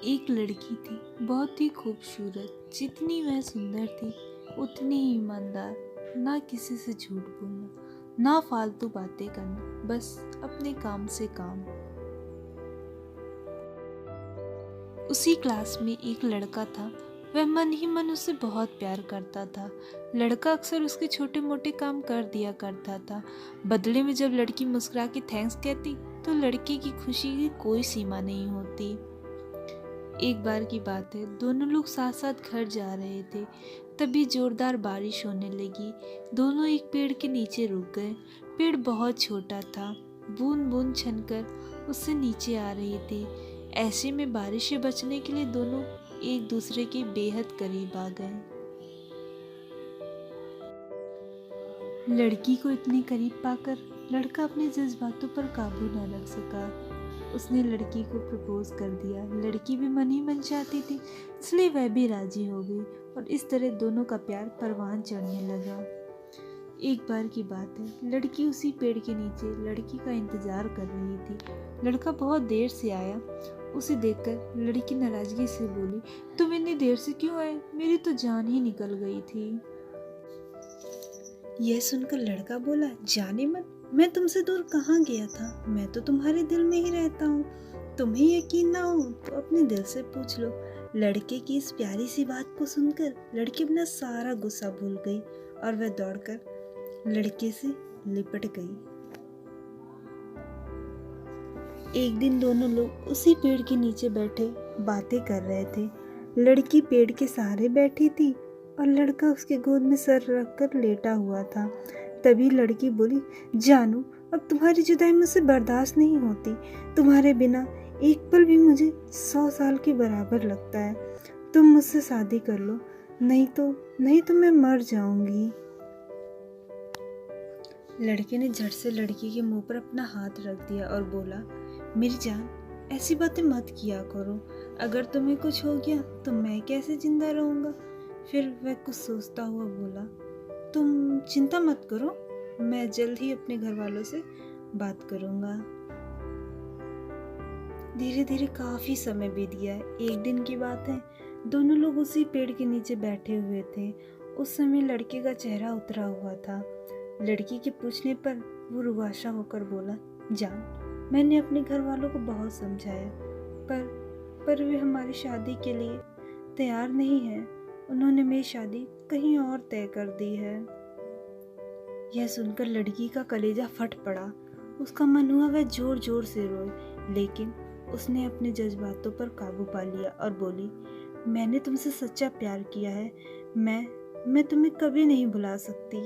एक लड़की थी, बहुत ही खूबसूरत। जितनी वह सुंदर थी उतनी ही ईमानदार। ना किसी से झूठ बोलना, ना फालतू बातें करना, बस अपने काम से काम। उसी क्लास में एक लड़का था। वह मन ही मन उसे बहुत प्यार करता था। लड़का अक्सर उसके छोटे मोटे काम कर दिया करता था। बदले में जब लड़की मुस्कुरा के थैंक्स कहती तो लड़के की खुशी की कोई सीमा नहीं होती। एक बार की बात है, दोनों लोग साथ साथ घर जा रहे थे। तभी जोरदार बारिश होने लगी। दोनों एक पेड़ के नीचे रुक गए। पेड़ बहुत छोटा था, बूंद बूंद छनकर उससे नीचे आ रही थी। ऐसे में बारिश से बचने के लिए दोनों एक दूसरे के बेहद करीब आ गए। लड़की को इतने करीब पाकर लड़का अपने जज्बातों पर काबू न रख सका। उसने लड़की को प्रपोज कर दिया। लड़की भी मन ही मन चाहती थी, इसलिए वह भी राजी हो गई और इस तरह दोनों का प्यार परवान चढ़ने लगा। एक बार की बात है, लड़की उसी पेड़ के नीचे लड़की का इंतजार कर रही थी। लड़का बहुत देर से आया। उसे देखकर लड़की नाराजगी से बोली, तुम इतनी देर से क्यों आए? मेरी तो जान ही निकल गई थी। यह सुनकर लड़का बोला, जाने मन, मैं तुमसे दूर कहाँ गया था? मैं तो तुम्हारे दिल में ही रहता हूँ। तुम्हें यकीन ना हो तो अपने दिल से पूछ लो। लड़के की इस प्यारी सी बात को सुनकर लड़की अपना सारा गुस्सा भूल गई और वह दौड़कर लड़के से लिपट गई। एक दिन दोनों लोग उसी पेड़ के नीचे बैठे बातें कर रहे थे। लड़की पेड़ के सहारे बैठी थी और लड़का उसके गोद में सर रखकर लेटा हुआ था। तभी लड़की बोली, जानू, अब तुम्हारी जुदाई मुझसे बर्दाश्त नहीं होती। तुम्हारे बिना एक पल भी मुझे 100 साल के बराबर लगता है। तुम मुझसे शादी कर लो, नहीं तो मैं मर जाऊंगी। लड़के ने झट से लड़की के मुंह पर अपना हाथ रख दिया और बोला, मेरी जान, ऐसी बातें मत किया करो। अगर तुम्हें कुछ हो गया तो मैं कैसे जिंदा रहूंगा? फिर वह कुछ सोचता हुआ बोला, तुम चिंता मत करो, मैं जल्द ही अपने घर वालों से बात करूंगा। धीरे धीरे काफी समय बीत गया। एक दिन की बात है, दोनों लोग उसी पेड़ के नीचे बैठे हुए थे। उस समय लड़के का चेहरा उतरा हुआ था। लड़की के पूछने पर वो रुआशा होकर बोला, जान, मैंने अपने घर वालों को बहुत समझाया, पर वे हमारी शादी के लिए तैयार नहीं है। उन्होंने मेरी शादी कहीं और तय कर दी है। यह सुनकर लड़की का कलेजा फट पड़ा। उसका मन हुआ वह जोर जोर से रोए, लेकिन उसने अपने जज्बातों पर काबू पा लिया और बोली, मैंने तुमसे सच्चा प्यार किया है। मैं तुम्हें कभी नहीं भुला सकती।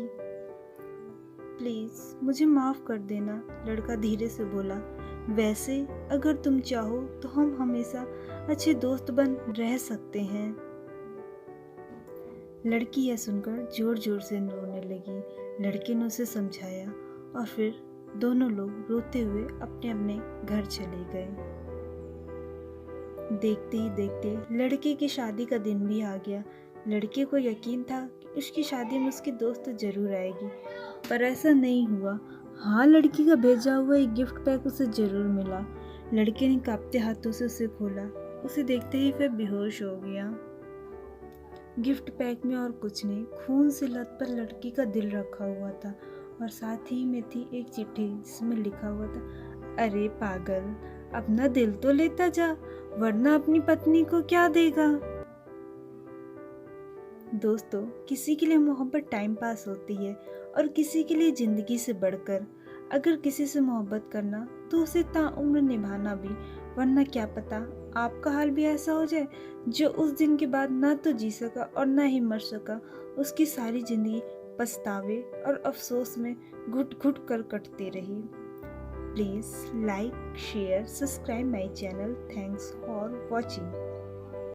प्लीज मुझे माफ कर देना। लड़का धीरे से बोला, वैसे अगर तुम चाहो तो हम हमेशा अच्छे दोस्त बन रह सकते हैं। लड़की यह सुनकर जोर जोर से रोने लगी। लड़के ने उसे समझाया और फिर दोनों लोग रोते हुए अपने अपने घर चले गए। देखते ही देखते लड़के की शादी का दिन भी आ गया। लड़के को यकीन था कि उसकी शादी में उसकी दोस्त जरूर आएगी, पर ऐसा नहीं हुआ। हाँ, लड़की का भेजा हुआ एक गिफ्ट पैक उसे जरूर मिला। लड़के ने कांपते हाथों से उसे खोला। उसे देखते ही वह बेहोश हो गया। गिफ्ट पैक में और कुछ नहीं, खून से लथपथ लड़की का दिल रखा हुआ था और साथ ही में थी एक चिट्ठी जिसमें लिखा हुआ था, अरे पागल, अपना दिल तो लेता जा, वरना अपनी पत्नी को क्या देगा। दोस्तों, किसी के लिए मोहब्बत टाइम पास होती है और किसी के लिए जिंदगी से बढ़कर। अगर किसी से मोहब्बत करना तो उसे ताउम्र निभाना भी, वरना क्या पता आपका हाल भी ऐसा हो जाए जो उस दिन के बाद ना तो जी सका और ना ही मर सका। उसकी सारी जिंदगी पछतावे और अफसोस में घुट घुट कर कटती रही। Please like, share, subscribe my channel. Thanks for watching.